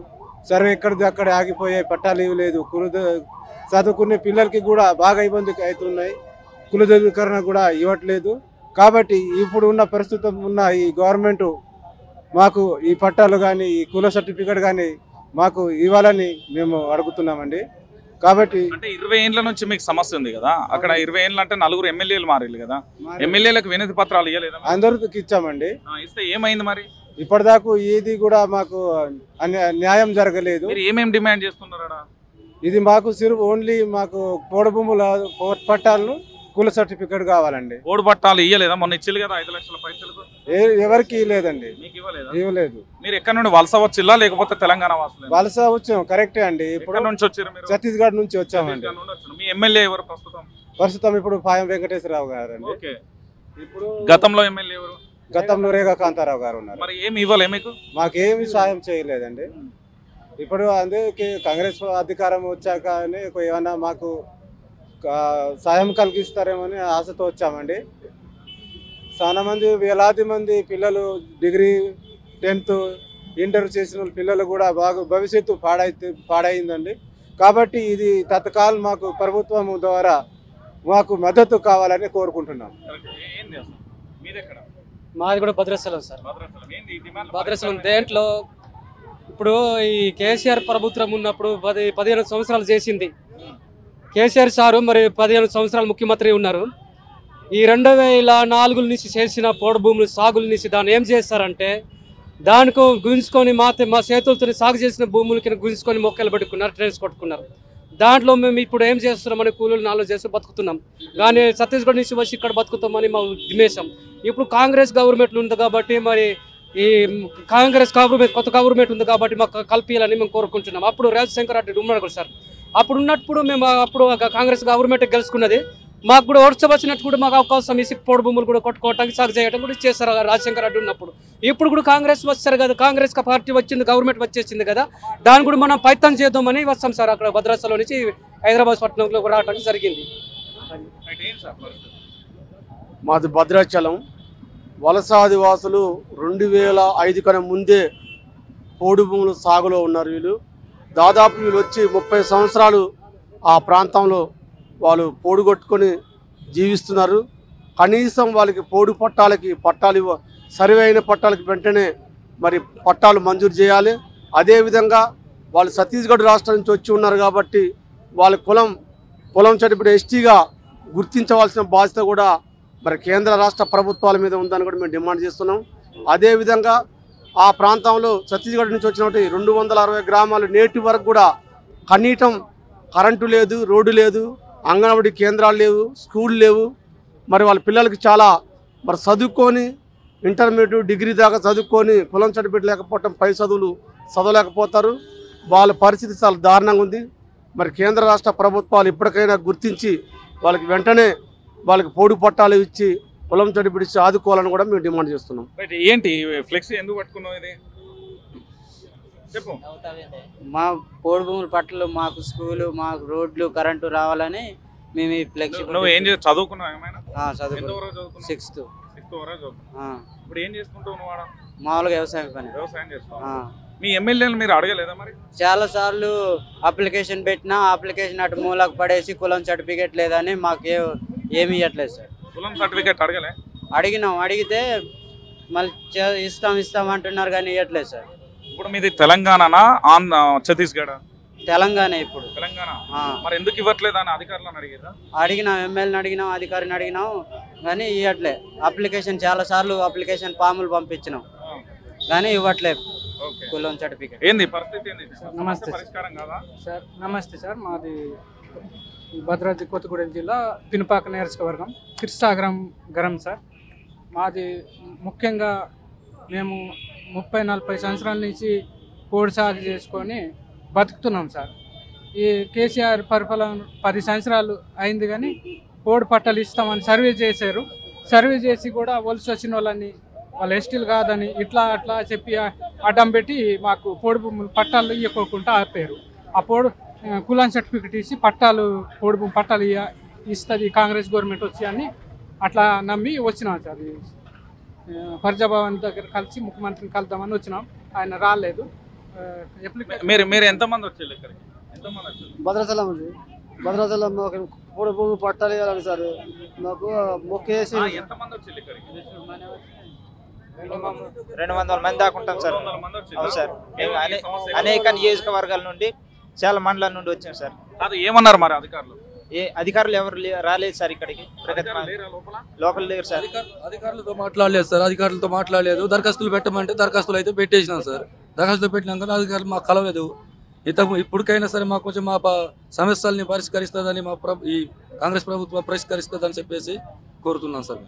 సర్వే ఎక్కడిది అక్కడ ఆగిపోయాయి, పట్టాలు ఇవ్వలేదు. చదువుకునే పిల్లలకి కూడా బాగా ఇబ్బంది అవుతున్నాయి, కుల ధృవీకరణ కూడా ఇవ్వట్లేదు. కాబట్టి ఇప్పుడు ఉన్న ప్రస్తుతం ఉన్న ఈ గవర్నమెంట్ మాకు ఈ పట్టాలు కానీ ఈ కుల సర్టిఫికేట్ కానీ మాకు ఇవ్వాలని మేము అడుగుతున్నామండి. కాబట్టి అంటే 20 ఏళ్ళ నుంచి మీకు సమస్య ఉంది కదా, అక్కడ 20 ఏళ్ళు అంటే 4 ఎమ్మెల్యేలు మారారు కదా, ఎమ్మెల్యేలకు వినతి పత్రాలు ఇవ్వలేదా? అందరికి ఇచ్చామండి. ఇస్తే ఏమైంది మరి? ఇప్పటిదాకా ఇది కూడా మాకు న్యాయం జరగలేదు. మీరు ఏమేమి డిమాండ్ చేస్తున్నారా? ఇది మాకు ఓన్లీ మాకు పోడు భూముల పట్టాలను కుల సర్టిఫికేట్ కావాలండి. పోడు పట్టాలు ఇవ్వలేదా? మొన్న ఇచ్చింది కదా 5 లక్షల పైసలకు. ఎవరికి ఇవ్వలేదండి. మీకు ఇవ్వలేదా? ఇవ్వలేదు. మీరు ఎక్కడ నుండి వలస వచ్చిల్లా లేకపోతే తెలంగాణ వాసులు? వలస వచ్చాం, కరెక్టే అండి. ఇప్పుడు నుంచి వచ్చారు మీరు? ఛత్తీస్గఢ్ నుంచి వచ్చామండి. మీ ఎమ్మెల్యే ఎవరు ప్రస్తుతం ఇప్పుడు పాయం వెంకటేశ్వరరావు గారు అండి. ఇప్పుడు గతంలో ఎమ్మెల్యే ఎవరు? గతంలో రేగా కాంతారావు గారు ఉన్నారు. మరి ఏమి ఇవ్వలే మీకు? మాకేమి సాయం చేయలేదండి. ఇప్పుడు అందుకే కాంగ్రెస్ అధికారం వచ్చాక ఏమన్నా మాకు సాయం కలిగిస్తారేమని ఆశతో వచ్చామండి. చాలా మంది, వేలాది మంది పిల్లలు డిగ్రీ 10th ఇంటర్ చేసిన పిల్లలు కూడా బాగా భవిష్యత్తు పాడైందండి. కాబట్టి ఇది తత్కాల్ మాకు ప్రభుత్వం ద్వారా మాకు మద్దతు కావాలని కోరుకుంటున్నాం. మాది కూడా భద్రాచలం సార్. భద్రాచలం దేంట్లో ఇప్పుడు ఈ కేసీఆర్ ప్రభుత్వం ఉన్నప్పుడు 15 సంవత్సరాలు చేసింది. కేసీఆర్ సారు మరి 15 సంవత్సరాలు ముఖ్యమంత్రి ఉన్నారు. ఈ 2004 నుంచి చేసిన పోడు భూములు సాగుల నుంచి దాన్ని ఏం చేస్తారంటే దానికో గుంజుకొని మా చేతులతో సాగు చేసిన భూములకి గుంజుకొని మొక్కలు పెట్టుకున్నారు, ట్రైన్స్ కొట్టుకున్నారు. దాంట్లో మేము ఇప్పుడు ఏం చేస్తున్నామని కూలీలు 4 చేసి బతుకుతున్నాం. కానీ ఛత్తీస్గఢ్ నుంచి వచ్చి ఇక్కడ బతుకుతామని మా ఉద్దేశం. ఇప్పుడు కాంగ్రెస్ గవర్నమెంట్ ఉంది కాబట్టి మరి ఈ కాంగ్రెస్ గవర్నమెంట్ కొత్త గవర్నమెంట్ ఉంది కాబట్టి మాకు కల్పించాలని మేము కోరుకుంటున్నాం. అప్పుడు రాజశేఖర్ రెడ్డి ఉన్నారు సార్, అప్పుడు ఉన్నప్పుడు మేము అప్పుడు కాంగ్రెస్ గవర్నమెంట్ గెలుచుకున్నది. మాకు కూడా ఓట్స్ వచ్చినట్టు కూడా మాకు అవకాశం ఇసి పోడు భూములు కూడా కొట్టుకోవటానికి సాగు చేయడం కూడా చేస్తారు రాజశేఖర్ రెడ్డి ఉన్నప్పుడు. ఇప్పుడు కూడా కాంగ్రెస్ వచ్చారు కదా, కాంగ్రెస్ పార్టీ వచ్చింది, గవర్నమెంట్ వచ్చేసింది కదా, దాన్ని కూడా మనం ప్రయత్నం చేద్దామని వస్తాం సార్. అక్కడ భద్రాచలం నుంచి హైదరాబాద్ పట్టణంలో కూడా రావడానికి జరిగింది. మాది భద్రాచలం. వలస ఆదివాసులు 2005 కన్నా ముందే పోడు భూములు సాగులో ఉన్నారు. దాదాపు వీళ్ళు వచ్చి 30 సంవత్సరాలు ఆ ప్రాంతంలో వాళ్ళు పోడుగొట్టుకొని జీవిస్తున్నారు. కనీసం వాళ్ళకి పోడు పట్టాలు సర్వే అయిన పట్టాలకి వెంటనే మరి పట్టాలు మంజూరు చేయాలి. అదేవిధంగా వాళ్ళు ఛత్తీస్గఢ్ రాష్ట్రం నుంచి వచ్చి ఉన్నారు కాబట్టి వాళ్ళ కులం సర్టిఫికేట్ ఎస్టీగా గుర్తించవలసిన బాధ్యత కూడా మరి కేంద్ర రాష్ట్ర ప్రభుత్వాల మీద ఉందని కూడా మేము డిమాండ్ చేస్తున్నాం. అదేవిధంగా ఆ ప్రాంతంలో ఛత్తీస్గఢ్ నుంచి వచ్చినటువంటి 260 గ్రామాలు నేటి వరకు కూడా కనీసం కరెంటు లేదు, రోడ్డు లేదు, అంగన్వాడీ కేంద్రాలు లేవు, స్కూల్ లేవు. మరి వాళ్ళ పిల్లలకి చాలా మరి చదువుకొని ఇంటర్మీడియట్ డిగ్రీ దాకా చదువుకొని కులం సర్టిఫికేట్ లేకపోవటం పై చదువులు చదవలేకపోతారు. వాళ్ళ పరిస్థితి చాలా దారుణంగా ఉంది. మరి కేంద్ర రాష్ట్ర ప్రభుత్వాలు ఇప్పటికైనా గుర్తించి వాళ్ళకి వెంటనే వాళ్ళకి పోడు పట్టాలు ఇచ్చి కులం సర్టిఫికేట్ ఇచ్చి ఆదుకోవాలని కూడా మేము డిమాండ్ చేస్తున్నాం. ఏంటి ఫ్లెక్స్ ఎందుకు పట్టుకున్నావు? ఇది చెప్పు. మా పోడు భూముల పట్ల మాకు స్కూలు, మాకు రోడ్లు, కరెంటు రావాలని మేము ఈ ఫ్లెక్స్. నువ్వు ఏం చదువుకున్నావు? ఏమైనా చదువుకున్నాను. 6th వరకు చదువుకున్నావు. ఇప్పుడు ఏం చేసుకుంటావు నువ్వు? మామూలుగా వ్యవసాయం పని. వ్యవసాయం చేస్తావు. మీ ఎమ్మెల్యేలు మీరు అడగలేదా? మరి చాలా సార్లు అప్లికేషన్ పెట్టినా అప్లికేషన్ అటు మూలకు పడేసి కులం సర్టిఫికేట్ లేదని మాకు ఏమి ఇవ్వట్లేదు సార్. కులం సర్టిఫికేట్ అడగలే? అడిగినాం, అడిగితే మళ్ళీ ఇస్తాం అంటున్నారు కానీ ఇవ్వట్లేదు సార్. ఇప్పుడు మీది తెలంగాణనా ఛత్తీస్గఢ్? తెలంగాణ. ఇప్పుడు తెలంగాణ. మరి ఎందుకు ఇవ్వట్లేదు అని అధికారులను అడిగారా? అడిగినాం, ఎమ్మెల్యేని అడిగినాం, అధికారిని అడిగినాం కానీ ఇవ్వట్లే. అప్లికేషన్ చాలా సార్లు అప్లికేషన్ ఫాములు పంపించినాం కానీ ఇవ్వట్లేదు కులం సర్టిఫికేట్. ఏంది పరిస్థితి? ఏంది నమస్తే పరిష్కారం కాదా సార్? నమస్తే సార్, మాది భద్రాద్రి కొత్తగూడెం జిల్లా పినపాక నియోజకవర్గం కృష్ణాగ్రం సార్. మాది ముఖ్యంగా మేము 30-40 సంవత్సరాల నుంచి పోడు సాగు చేసుకొని బతుకుతున్నాం సార్. ఈ కేసీఆర్ పరిపాలన 10 సంవత్సరాలు అయింది కానీ పోడు పట్టాలు ఇస్తామని సర్వే చేశారు. సర్వే చేసి కూడా వలస వచ్చిన వాళ్ళని వాళ్ళు ఎస్టీలు కాదని అట్లా చెప్పి అడ్డం పెట్టి మాకు పోడు భూములు పట్టాలు ఇవ్వకోకుండా ఆపారు. ఆ పోడు కులాన్ సర్టిఫికేట్ ఇచ్చి పోడు భూమి పట్టాలు ఇస్తుంది కాంగ్రెస్ గవర్నమెంట్ వచ్చి అని అట్లా నమ్మి వచ్చినాం సార్. ప్రజాభవన్ దగ్గర కలిసి ముఖ్యమంత్రిని కలుద్దామని వచ్చినాం, ఆయన రాలేదు. మీరు ఎంతమంది వచ్చారు ఇక్కడికి? ఎంతమంది వచ్చారు? భద్రాచలం ఉంది. భద్రాచలం మాకు పొడి భూమి పట్టాలి ఇవ్వాలి సార్. మాకు మొక్కేసి ఎంతమంది వచ్చారు ఇక్కడికి? 200 మంది దాకా ఉంటాం సార్. 200 మంది వచ్చారు. అవును సార్. మేము ఈ సమస్య అనేక నియోజకవర్గాల నుండి చాలా మండలాల నుండి వచ్చాం సార్. అది ఏమన్నారు మరి అధికారులు? ఏ అధికారులు ఎవరు రాలేదు సార్ ఇక్కడికి. అధికారులు లేరా లోపల? లోపల లేరు సార్. అధికారులతో మాట్లాడలేదు సార్. అధికారులతో మాట్లాడలేదు. దరఖాస్తులు పెట్టమంటే దరఖాస్తులు అయితే పెట్టేసినాం సార్. దరఖాస్తులు పెట్టినాక అధికారులు మాకు కలవలేదు. ఇప్పటికైనా సరే మాకు కొంచెం మా సమస్యల్ని పరిష్కరిస్తుందని ఈ కాంగ్రెస్ ప్రభుత్వం పరిష్కరిస్తుందని చెప్పేసి కోరుతున్నాం సార్.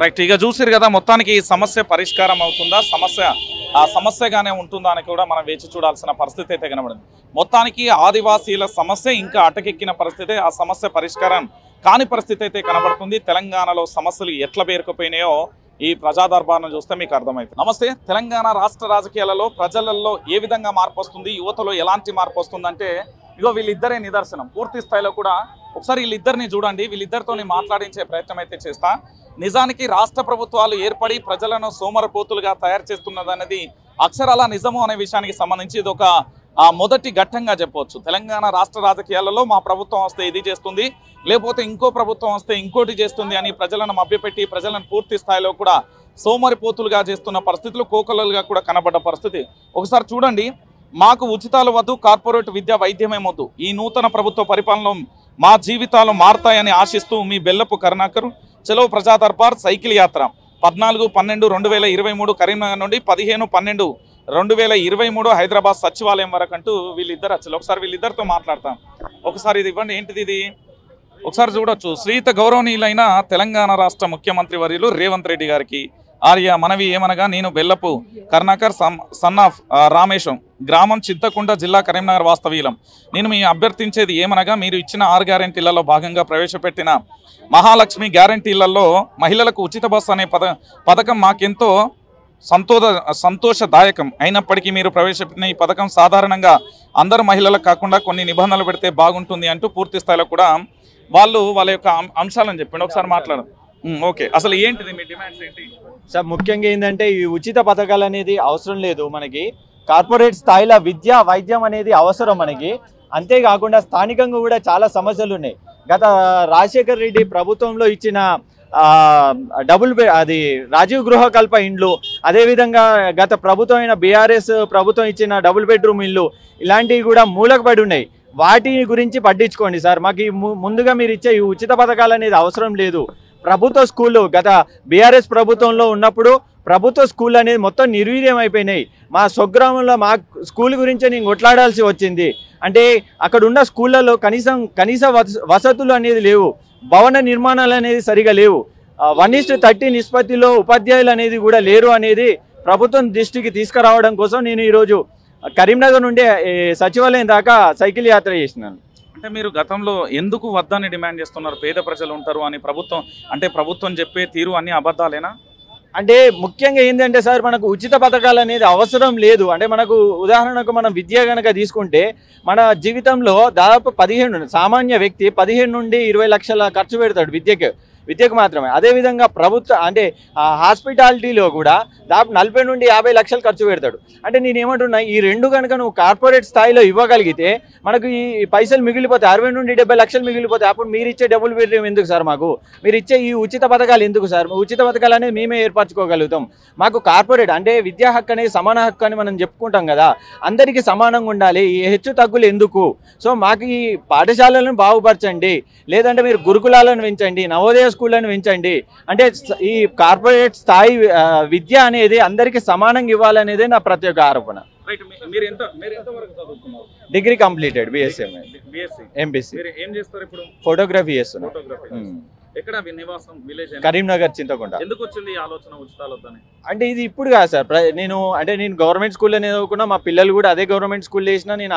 రైట్, ఇక చూసిరు కదా, మొత్తానికి ఈ సమస్య పరిష్కారం అవుతుందా, ఆ సమస్యగానే ఉంటుందా అని కూడా మనం వేచి చూడాల్సిన పరిస్థితి అయితే కనబడింది. మొత్తానికి ఆదివాసీల సమస్య ఇంకా అటకెక్కిన పరిస్థితి, ఆ సమస్య పరిష్కారం కాని పరిస్థితి అయితే కనబడుతుంది. తెలంగాణలో సమస్యలు ఎట్లా పేరుకుపోయినాయో ఈ ప్రజా దర్బార్ను చూస్తే మీకు అర్థమవుతుంది. నమస్తే. తెలంగాణ రాష్ట్ర రాజకీయాలలో ప్రజలలో ఏ విధంగా మార్పు వస్తుంది, యువతలో ఎలాంటి మార్పు వస్తుందంటే ఇగో వీళ్ళిద్దరే నిదర్శనం. పూర్తి స్థాయిలో కూడా ఒకసారి వీళ్ళిద్దరిని చూడండి. వీళ్ళిద్దరితో మాట్లాడించే ప్రయత్నం అయితే చేస్తా. నిజానికి రాష్ట్ర ప్రభుత్వాలు ఏర్పడి ప్రజలను సోమరపోతులుగా తయారు చేస్తున్నదనేది అక్షరాల నిజము అనే విషయానికి సంబంధించి ఇది ఒక మొదటి ఘట్టంగా చెప్పవచ్చు. తెలంగాణ రాష్ట్ర రాజకీయాలలో మా ప్రభుత్వం వస్తే ఇది చేస్తుంది, లేకపోతే ఇంకో ప్రభుత్వం వస్తే ఇంకోటి చేస్తుంది అని ప్రజలను మభ్యపెట్టి ప్రజలను పూర్తి స్థాయిలో కూడా సోమరిపోతులుగా చేస్తున్న పరిస్థితులు కోకొల్లలుగా కూడా కనబడ్డ పరిస్థితి. ఒకసారి చూడండి. మాకు ఉచితాలు వద్దు, కార్పొరేట్ విద్య వైద్యమే వద్దు, ఈ నూతన ప్రభుత్వ పరిపాలనలో మా జీవితాలు మారుతాయని ఆశిస్తూ మీ బెల్లపు కరుణాకర్ చలో ప్రజా దర్బార్ సైకిల్ యాత్ర 14/12/2023 కరీంనగర్ నుండి 15/12/2023 హైదరాబాద్ సచివాలయం వరకు అంటూ వీళ్ళిద్దరు వచ్చారు. ఒకసారి వీళ్ళిద్దరితో మాట్లాడతాం. ఒకసారి ఇది ఇవ్వండి. ఏంటిది ఇది? ఒకసారి చూడొచ్చు. శ్రీయుత గౌరవనీయులైన తెలంగాణ రాష్ట్ర ముఖ్యమంత్రి వర్యులు రేవంత్ రెడ్డి గారికి ఆర్య మనవి ఏమనగా, నేను బెల్లపు కరుణాకర్ సన్ ఆఫ్ రామేశం, గ్రామం చింతకుంట, జిల్లా కరీంనగర్ వాస్తవీలం. నేను మీ అభ్యర్థించేది ఏమనగా, మీరు ఇచ్చిన 6 గ్యారెంటీలలో భాగంగా ప్రవేశపెట్టిన మహాలక్ష్మి గ్యారెంటీలలో మహిళలకు ఉచిత బస్సు అనే పథకం మాకెంతో సంతోషదాయకం. అయినప్పటికీ మీరు ప్రవేశపెట్టిన ఈ పథకం సాధారణంగా అందరు మహిళలకు కాకుండా కొన్ని నిబంధనలు పెడితే బాగుంటుంది అంటూ పూర్తి స్థాయిలో కూడా వాళ్ళ యొక్క అంశాలను చెప్పండి. ఒకసారి మాట్లాడు. ఓకే, అసలు ఏంటిది మీ డిమాండ్స్ ఏంటి సార్? ముఖ్యంగా ఏంటంటే ఈ ఉచిత పథకాలు అనేది అవసరం లేదు మనకి. కార్పొరేట్ స్థాయిలో విద్య వైద్యం అనేది అవసరం మనకి. అంతేకాకుండా స్థానికంగా కూడా చాలా సమస్యలు ఉన్నాయి. గత రాజశేఖర్ రెడ్డి ప్రభుత్వంలో ఇచ్చిన అది రాజీవ్ గృహకల్ప ఇండ్లు, అదేవిధంగా గత ప్రభుత్వం అయిన బీఆర్ఎస్ ప్రభుత్వం ఇచ్చిన డబుల్ బెడ్రూమ్ ఇల్లు, ఇలాంటివి కూడా మూలకబడి ఉన్నాయి. వాటి గురించి పట్టించుకోండి సార్. మాకు ముందుగా మీరు ఇచ్చే ఈ ఉచిత పథకాలు అనేది అవసరం లేదు. ప్రభుత్వ స్కూళ్ళు గత బీఆర్ఎస్ ప్రభుత్వంలో ఉన్నప్పుడు ప్రభుత్వ స్కూల్ అనేది మొత్తం నిర్వీర్యం అయిపోయినాయి. మా స్వగ్రామంలో మా స్కూల్ గురించి నేను కొట్లాడాల్సి వచ్చింది. అంటే అక్కడ ఉన్న స్కూళ్ళలో కనీస వసతులు అనేది లేవు, భవన నిర్మాణాలు అనేది సరిగా లేవు, 1:30 నిష్పత్తిలో ఉపాధ్యాయులు అనేది కూడా లేరు అనేది ప్రభుత్వం దృష్టికి తీసుకురావడం కోసం నేను ఈరోజు కరీంనగర్ నుండి సచివాలయం దాకా సైకిల్ యాత్ర చేసినాను. అంటే మీరు గతంలో ఎందుకు వద్దని డిమాండ్ చేస్తున్నారు? పేద ప్రజలు ఉంటారు అని ప్రభుత్వం చెప్పే తీరు అన్ని అబద్ధాలేనా? అంటే ముఖ్యంగా ఏంటంటే సార్, మనకు ఉచిత పథకాలు అనేది అవసరం లేదు. అంటే మనకు ఉదాహరణకు మనం విద్య కనుక తీసుకుంటే మన జీవితంలో దాదాపు 15 సామాన్య వ్యక్తి 15 నుండి 20 లక్షల ఖర్చు పెడతాడు విద్యకు మాత్రమే. అదేవిధంగా ప్రభుత్వ అంటే హాస్పిటాలిటీలో కూడా దాదాపు 40 నుండి 50 లక్షలు ఖర్చు పెడతాడు. అంటే నేను ఏమంటున్నా, ఈ రెండు కనుక నువ్వు కార్పొరేట్ స్థాయిలో ఇవ్వగలిగితే మనకు ఈ పైసలు మిగిలిపోతాయి, 60 నుండి 70 లక్షలు మిగిలిపోతాయి. అప్పుడు మీరు ఇచ్చే డబుల్ బెడ్రూమ్ ఎందుకు సార్? మాకు మీరు ఇచ్చే ఈ ఉచిత పథకాలు ఎందుకు సార్? ఉచిత పథకాలు అనేది మేమే ఏర్పరచుకోగలుగుతాం. మాకు కార్పొరేట్ అంటే విద్యా హక్కు అనేది సమాన హక్కు అని మనం చెప్పుకుంటాం కదా, అందరికీ సమానంగా ఉండాలి. ఈ హెచ్చు తగ్గులు ఎందుకు? సో మాకు ఈ పాఠశాలలను బాగుపరచండి, లేదంటే మీరు గురుకులాలను పెంచండి, నవోదయ స్కూళ్ళను పెంచండి. అంటే ఈ కార్పొరేట్ స్థాయి విద్య అనేది అందరికీ సమానంగా ఇవ్వాలనేదే నా ప్రత్యేక ఆరోపణ. Degree completed, BSc MPC. Photography చేస్తున్నా. కరీంనగర్ చింతకుంట. ఎందుకు వచ్చింది ఈ ఆలోచన ఉచితాలు వద్దని? అంటే ఇది ఇప్పుడు కాదు సార్. నేను గవర్నమెంట్ స్కూల్లో చదువుకున్నా, మా పిల్లలు కూడా అదే గవర్నమెంట్ స్కూల్లో చేసిన. నేను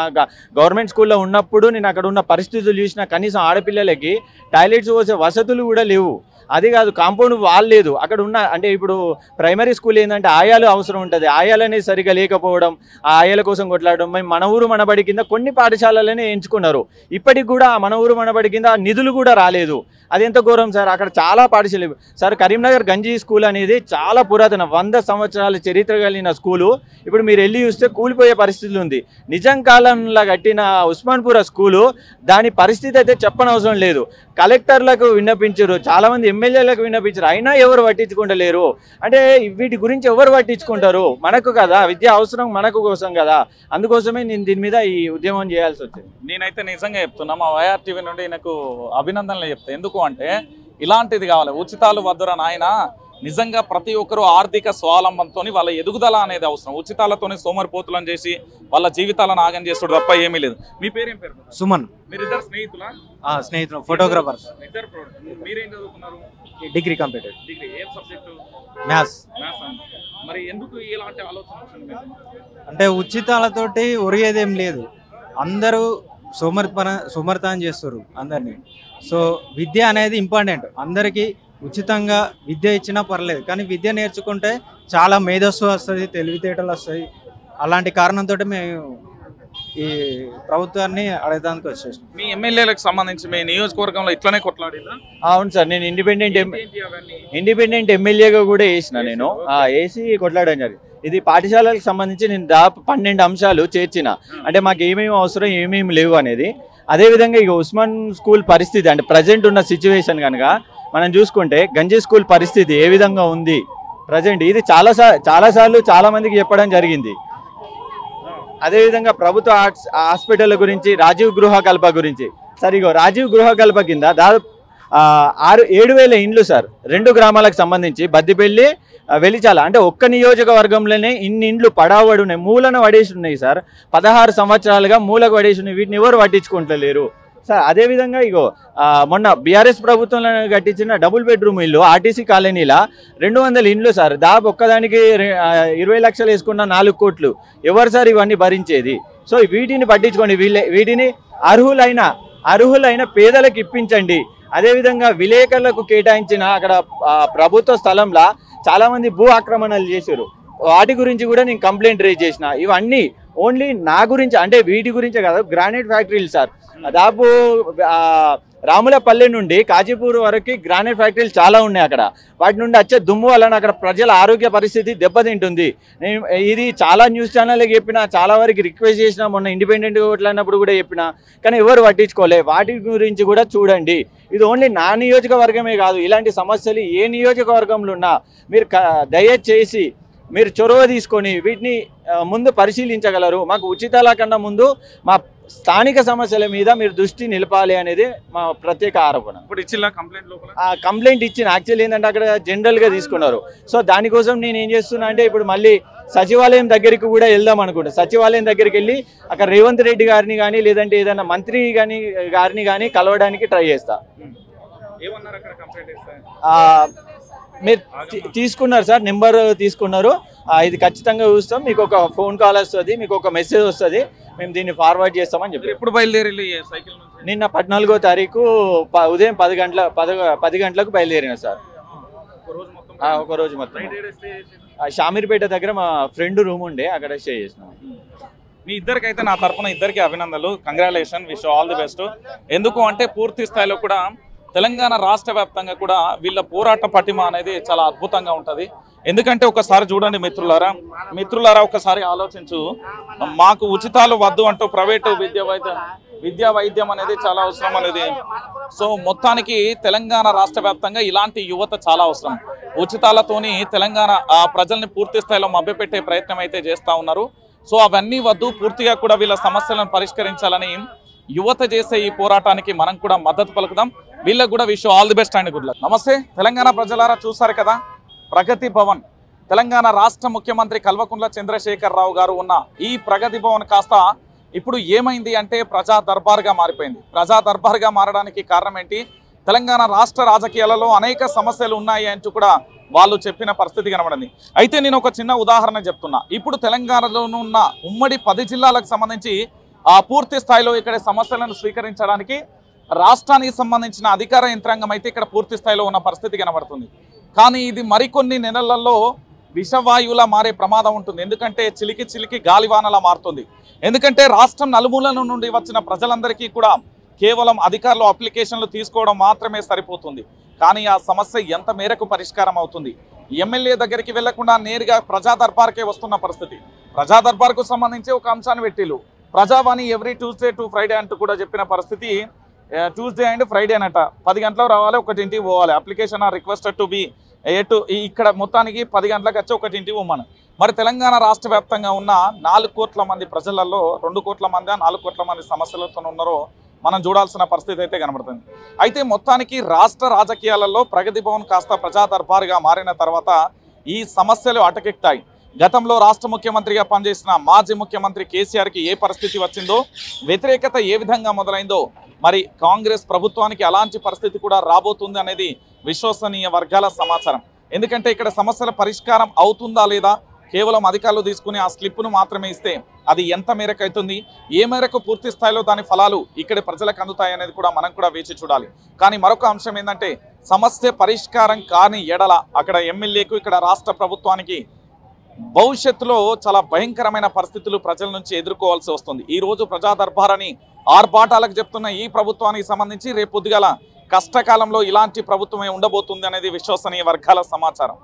గవర్నమెంట్ స్కూల్లో ఉన్నప్పుడు నేను అక్కడ ఉన్న పరిస్థితులు చూసిన. కనీసం ఆడపిల్లలకి టాయిలెట్స్ పోసే వసతులు కూడా లేవు. అది కాదు, కాంపౌండ్ వాల్ లేదు అక్కడ ఉన్న. అంటే ఇప్పుడు ప్రైమరీ స్కూల్ ఏంటంటే ఆయాలు అవసరం ఉంటుంది, ఆయాలు అనేది సరిగా లేకపోవడం, ఆ ఆయాల కోసం కొట్లాడడం. మేము మన ఊరు మనబడి కింద కొన్ని పాఠశాలలనే ఎంచుకున్నారు, ఇప్పటికి కూడా మన ఊరు మనబడి కింద నిధులు కూడా రాలేదు. అది ఎంత ఘోరం సార్. అక్కడ చాలా పాఠశాలలు సార్. కరీంనగర్ గంజీ స్కూల్ అనేది చాలా పురాతన 100 సంవత్సరాల చరిత్ర కలిగిన స్కూలు. ఇప్పుడు మీరు వెళ్ళి చూస్తే కూలిపోయే పరిస్థితులు ఉంది. నిజాం కాలంలో కట్టిన ఉస్మాన్పుర స్కూలు, దాని పరిస్థితి అయితే చెప్పనవసరం లేదు. కలెక్టర్లకు విన్నపించారు, చాలామంది ఎమ్మెల్యేలకు విన్నపించారు, అయినా ఎవరు పట్టించుకుంటలేరు. అంటే వీటి గురించి ఎవరు పట్టించుకుంటారు? మనకు కదా విద్య అవసరం, మనకు కోసం కదా. అందుకోసమే నేను దీని మీద ఈ ఉద్యమం చేయాల్సి వచ్చింది. నేనైతే నిజంగా చెప్తున్నా, మా వైఆర్ టీవీ నుండి నాకు అభినందనలు చెప్తాను. ఎందుకు అంటే ఇలాంటిది కావాలి, ఉచితాలు వద్దురా నాయన. నిజంగా ప్రతి ఒక్కరూ ఆర్థిక స్వావలంబనతో వాళ్ళ ఎదుగుదల అనేది అవసరం. ఉచితాలతోనే సోమరిపోతులను చేసి వాళ్ళ జీవితాలను ఆగం చేస్తాడు తప్ప ఏమీ లేదు. మీ పేరేం పేరు? సుమన్. మీరిద్దరు స్నేహితులా? స్నేహితులు, ఫోటోగ్రాఫర్స్. మీరేం చదువుకున్నారు? Degree completed. డిగ్రీ ఏం సబ్జెక్టు? మ్యాథ్స్. మరి ఎందుకు ఇలాంటి ఆలోచన వచ్చింది మీకు? అంటే ఉచితాలతోటి ఒరిగేదేం లేదు, అందరూ సోమరితనం చేస్తారు అందరినీ. సో విద్య అనేది ఇంపార్టెంట్. అందరికీ ఉచితంగా విద్య ఇచ్చినా పర్లేదు, కానీ విద్య నేర్చుకుంటే చాలా మేధస్సు వస్తుంది, తెలివితేటలు వస్తాయి. అలాంటి కారణంతో మేము ఈ ప్రభుత్వాన్ని అడగడానికి వచ్చేసాం. మీ ఎమ్మెల్యేలకు సంబంధించి మీ నియోజకవర్గంలో ఇట్లనే కొట్లాడినా? అవును సార్, నేను ఇండిపెండెంట్ ఎమ్మెల్యేగా కూడా వేసిన. నేను వేసి కొట్లాడడం జరిగింది. ఇది పాఠశాలలకు సంబంధించి నేను 12 అంశాలు చేర్చిన. అంటే మాకు ఏమేమి అవసరం, ఏమేమి లేవు అనేది. అదేవిధంగా ఇక ఉస్మాన్ స్కూల్ పరిస్థితి, అంటే ప్రజెంట్ ఉన్న సిచ్యువేషన్ కనుక మనం చూసుకుంటే గంజీ స్కూల్ పరిస్థితి ఏ విధంగా ఉంది ప్రజెంట్, ఇది చాలాసార్లు చాలామందికి చెప్పడం జరిగింది. అదేవిధంగా ప్రభుత్వ హాస్పిటల్ గురించి, రాజీవ్ గృహకల్ప గురించి. సార్ ఇగో రాజీవ్ గృహకల్ప కింద దాదాపు 7,000 ఇండ్లు సార్, 2 గ్రామాలకు సంబంధించి బద్దిపల్లి, వెలిచాల. అంటే ఒక్క నియోజకవర్గంలోనే ఇన్ని ఇండ్లు పడావడి ఉన్నాయి, మూలన పడేసి ఉన్నాయి సార్. 16 సంవత్సరాలుగా మూలకు పడేసి ఉన్నాయి, వీటిని ఎవరు పట్టించుకుంటలేరు సార్. అదేవిధంగా ఇగో మొన్న బీఆర్ఎస్ ప్రభుత్వంలో కట్టించిన డబుల్ బెడ్రూమ్ ఇల్లు ఆర్టీసీ కాలనీలా 200 ఇండ్లు సార్. దాదాపు ఒక్కదానికి 20 లక్షలు వేసుకున్న 4 కోట్లు. ఎవరు సార్ ఇవన్నీ భరించేది? సో వీటిని పట్టించుకోండి, వీటిని అర్హులైన పేదలకు ఇప్పించండి. అదేవిధంగా విలేకరులకు కేటాయించిన అక్కడ ప్రభుత్వ స్థలంలో చాలామంది భూ ఆక్రమణలు చేశారు, వాటి గురించి కూడా నేను కంప్లైంట్ రేజ్ చేసిన. ఇవన్నీ ఓన్లీ నా గురించి, అంటే వీటి గురించే కాదు, గ్రానైట్ ఫ్యాక్టరీలు సార్. దాదాపు రాములపల్లె నుండి కాజీపూర్ వరకు గ్రానైట్ ఫ్యాక్టరీలు చాలా ఉన్నాయి. అక్కడ వాటి నుండి వచ్చే దుమ్ము వలన అక్కడ ప్రజల ఆరోగ్య పరిస్థితి దెబ్బతింటుంది. నేను ఇది చాలా న్యూస్ ఛానళ్ళకి చెప్పిన, చాలా వరకు రిక్వెస్ట్ చేసిన, మొన్న ఇండిపెండెంట్గా కొట్లాడినప్పుడు కూడా చెప్పిన, కానీ ఎవరు పట్టించుకోలే. వాటి గురించి కూడా చూడండి. ఇది ఓన్లీ నా నియోజకవర్గమే కాదు, ఇలాంటి సమస్యలు ఏ నియోజకవర్గంలో ఉన్నా మీరు దయచేసి మీరు చొరవ తీసుకొని వీటిని ముందు పరిశీలించగలరు. మాకు ఉచితాల కన్నా ముందు మా స్థానిక సమస్యల మీద మీరు దృష్టి నిలపాలి అనేది మా ప్రత్యేక ఆరోపణ. ఇప్పుడు ఇచ్చిన కంప్లైంట్ ఇచ్చిన, యాక్చువల్లీ ఏంటంటే అక్కడ జనరల్గా తీసుకున్నారు. సో దానికోసం నేను ఏం చేస్తున్నా అంటే ఇప్పుడు మళ్ళీ సచివాలయం దగ్గరికి కూడా వెళ్దాం అనుకుంటా. సచివాలయం దగ్గరికి వెళ్ళి అక్కడ రేవంత్ రెడ్డి గారిని కానీ లేదంటే ఏదైనా మంత్రి గారిని కానీ కలవడానికి ట్రై చేస్తా. మీరు తీసుకున్నారు సార్, నెంబర్ తీసుకున్నారు, ఇది ఖచ్చితంగా చూస్తాం. మీకు ఒక ఫోన్ కాల్ వస్తుంది, మీకు ఒక మెసేజ్ వస్తుంది, మేము దీన్ని ఫార్వర్డ్ చేస్తామని చెప్పి. ఎప్పుడు బయలుదేరి సైకిల్? నిన్న 14వ తారీఖు ఉదయం 10 గంటలకు బయలుదేరిన సార్. ఒక రోజు మొత్తం షామీర్పేట దగ్గర మా ఫ్రెండ్ రూమ్ ఉండే, అక్కడ స్టే చేసినాం. మీ ఇద్దరికైతే నా తరఫున ఇద్దరికి అభినందనలు, congratulation, wish all the best. ఎందుకు అంటే పూర్తి స్థాయిలో కూడా తెలంగాణ రాష్ట్ర వ్యాప్తంగా కూడా వీళ్ళ పోరాట పటిమ అనేది చాలా అద్భుతంగా ఉంటుంది. ఎందుకంటే ఒకసారి చూడండి మిత్రులారా ఒకసారి ఆలోచించు. మాకు ఉచితాలు వద్దు అంటూ ప్రైవేటు విద్యా వైద్యం అనేది చాలా అవసరం అనేది. సో మొత్తానికి తెలంగాణ రాష్ట్ర వ్యాప్తంగా ఇలాంటి యువత చాలా అవసరం. ఉచితాలతోని తెలంగాణ ప్రజల్ని పూర్తి స్థాయిలో మభ్యపెట్టే ప్రయత్నం అయితే చేస్తూ ఉన్నారు. సో అవన్నీ వద్దు, పూర్తిగా కూడా వీళ్ళ సమస్యలను పరిష్కరించాలని యువత చేసే ఈ పోరాటానికి మనం కూడా మద్దతు పలుకుదాం. వీళ్ళకు కూడా wish all the best and good luck. నమస్తే తెలంగాణ ప్రజలారా, చూసారు కదా ప్రగతి భవన్, తెలంగాణ రాష్ట్ర ముఖ్యమంత్రి కల్వకుంట్ల చంద్రశేఖరరావు గారు ఉన్న ఈ ప్రగతి భవన్ కాస్త ఇప్పుడు ఏమైంది అంటే ప్రజా దర్బార్గా మారిపోయింది. ప్రజా దర్బార్గా మారడానికి కారణం ఏంటి? తెలంగాణ రాష్ట్ర రాజకీయాలలో అనేక సమస్యలు ఉన్నాయి అంటూ కూడా వాళ్ళు చెప్పిన పరిస్థితి కనబడింది. అయితే నేను ఒక చిన్న ఉదాహరణ చెప్తున్నా. ఇప్పుడు తెలంగాణలోనున్న ఉమ్మడి 10 జిల్లాలకు సంబంధించి పూర్తి స్థాయిలో ఇక్కడ సమస్యలను స్వీకరించడానికి రాష్ట్రానికి సంబంధించిన అధికార యంత్రాంగం అయితే ఇక్కడ పూర్తి స్థాయిలో ఉన్న పరిస్థితి కనబడుతుంది. కానీ ఇది మరికొన్ని నెలలలో విషవాయువులా మారే ప్రమాదం ఉంటుంది. ఎందుకంటే చిలికి చిలికి గాలివానలా మారుతుంది. ఎందుకంటే రాష్ట్రం నలుమూలల నుండి వచ్చిన ప్రజలందరికీ కూడా కేవలం అధికారులు అప్లికేషన్లు తీసుకోవడం మాత్రమే సరిపోతుంది. కానీ ఆ సమస్య ఎంత మేరకు పరిష్కారం అవుతుంది? ఎమ్మెల్యే దగ్గరికి వెళ్లకుండా నేరుగా ప్రజా దర్బార్కే వస్తున్న పరిస్థితి. ప్రజా దర్బార్కు సంబంధించి ఒక అంశాన్ని పెట్టిలు. ప్రజావాణి ఎవ్రీ ట్యూస్డే టు ఫ్రైడే అంటూ కూడా చెప్పిన పరిస్థితి. Tuesday and Friday అనట. 10 గంటలకు రావాలి, 1 పోవాలి. Application are requested to be ఇక్కడ మొత్తానికి 10 గంటలకు వచ్చి 1 ఉమ్మను. మరి తెలంగాణ రాష్ట్ర వ్యాప్తంగా ఉన్న 4 కోట్ల మంది ప్రజలలో 2 కోట్ల మంది 4 కోట్ల మంది సమస్యలతో ఉన్నారో మనం చూడాల్సిన పరిస్థితి అయితే కనబడుతుంది. అయితే మొత్తానికి రాష్ట్ర రాజకీయాలలో ప్రగతి భవన్ కాస్త ప్రజా దర్బారుగా మారిన తర్వాత ఈ సమస్యలు అటకెక్తాయి. గతంలో రాష్ట్ర ముఖ్యమంత్రిగా పనిచేసిన మాజీ ముఖ్యమంత్రి కేసీఆర్కి ఏ పరిస్థితి వచ్చిందో, వ్యతిరేకత ఏ విధంగా మొదలైందో, మరి కాంగ్రెస్ ప్రభుత్వానికి అలాంటి పరిస్థితి కూడా రాబోతుంది అనేది విశ్వసనీయ వర్గాల సమాచారం. ఎందుకంటే ఇక్కడ సమస్యల పరిష్కారం అవుతుందా లేదా, కేవలం అధికారులు తీసుకుని ఆ స్లిప్ను మాత్రమే ఇస్తే అది ఎంత మేరకు అవుతుంది, ఏ మేరకు పూర్తి స్థాయిలో దాని ఫలాలు ఇక్కడి ప్రజలకు అందుతాయి అనేది కూడా మనం కూడా వేచి చూడాలి. కానీ మరొక అంశం ఏంటంటే సమస్య పరిష్కారం కాని ఎడల అక్కడ ఎమ్మెల్యేకు ఇక్కడ రాష్ట్ర ప్రభుత్వానికి భవిష్యత్తులో చాలా భయంకరమైన పరిస్థితులు ప్రజల నుంచి ఎదుర్కోవాల్సి వస్తుంది. ఈ రోజు ప్రజా దర్బారని ఆర్భాటాలకు చెప్తున్న ఈ ప్రభుత్వానికి సంబంధించి రేపు పొద్దుగాల కష్టకాలంలో ఇలాంటి ప్రభుత్వమే ఉండబోతుంది అనేది విశ్వసనీయ వర్గాల సమాచారం.